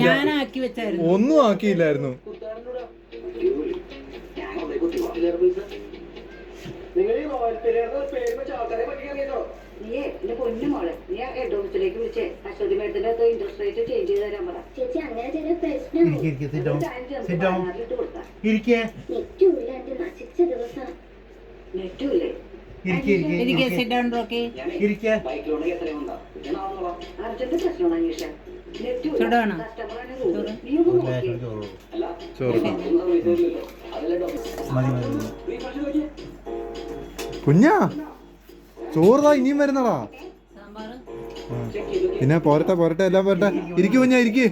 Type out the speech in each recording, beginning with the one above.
ഞാനാക്കി വെച്ചായിരുന്നു. ഒന്നും ആക്കിയില്ലായിരുന്നു. കുഞ്ഞാ ചോറുതാ ഇനിയും വരുന്നടാ. പിന്നെ പോരട്ടെ പോരട്ടെ എല്ലാം പോരട്ടെ. ഇരിക്കു കുഞ്ഞാ ഇരിക്ക്.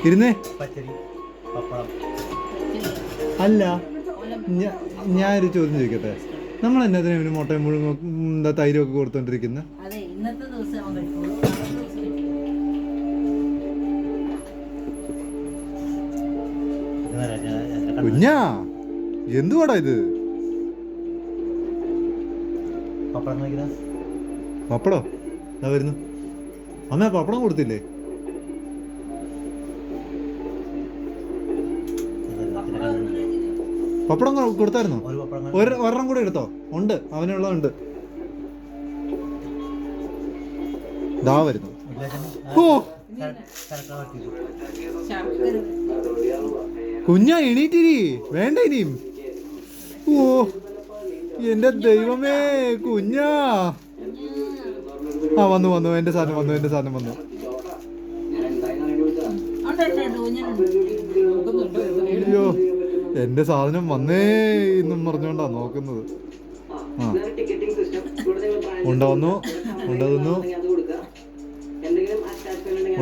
ഇരുന്നേ. അല്ല ഞാനൊരു ചോദ്യം ചോദിക്കട്ടെ, നമ്മൾ എന്നതിനാ ഇവന് മുട്ടയും എന്താ തൈരും ഒക്കെ കൊടുത്തോണ്ടിരിക്കുന്നത്? കുഞ്ഞാ എന്തുവാടാ ഇത്? പപ്പടോ എന്താ വരുന്നു? അമ്മ പപ്പടം കൊടുത്തില്ലേ? പപ്പടം കൊടുത്തായിരുന്നോ? ഒരെണ്ണം കൂടെ എടുത്തോ? ഉണ്ട്, അവനുള്ളതുണ്ട്. ദാ വരുന്നു. ഓ കുഞ്ഞാ എണീറ്റിരി, വേണ്ട ഇനിയും. ഓ എന്റെ ദൈവമേ കുഞ്ഞാ. ആ വന്നു വന്നു, എന്റെ സാധനം വന്നു, എന്റെ സാധനം വന്നു. അയ്യോ എന്റെ സാധനം വന്നേ എന്നും പറഞ്ഞോണ്ടാ നോക്കുന്നത്. ആ ഉണ്ടവന്നു, ഉണ്ടതിന്നു,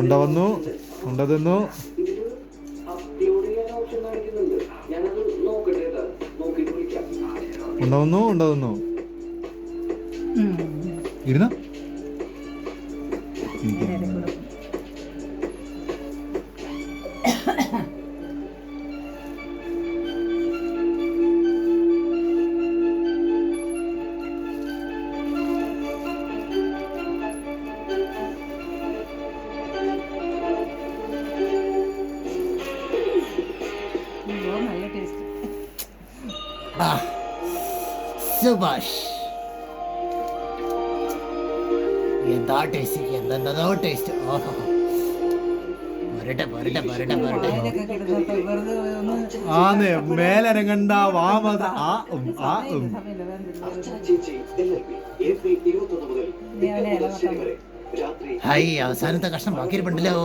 ഉണ്ടവന്നു, ഉണ്ടതിന്നു. ഉണ്ടവന്നു, ഉണ്ടതിന്നു. ഇരുന്ന സുഭാഷ് എന്താ ടേസ്റ്റ്, എന്തെന്തോ ടേസ്റ്റ്. ഓഹോ പോരട്ടെ പോരട്ടെ പോരട്ടെ പോരട്ടെ. ആന്നേ മേലരങ്ങണ്ട വാമത. ഹൈ അവസാനത്തെ കഷ്ണം ബാക്കിയിരിപ്പുണ്ടല്ലോ.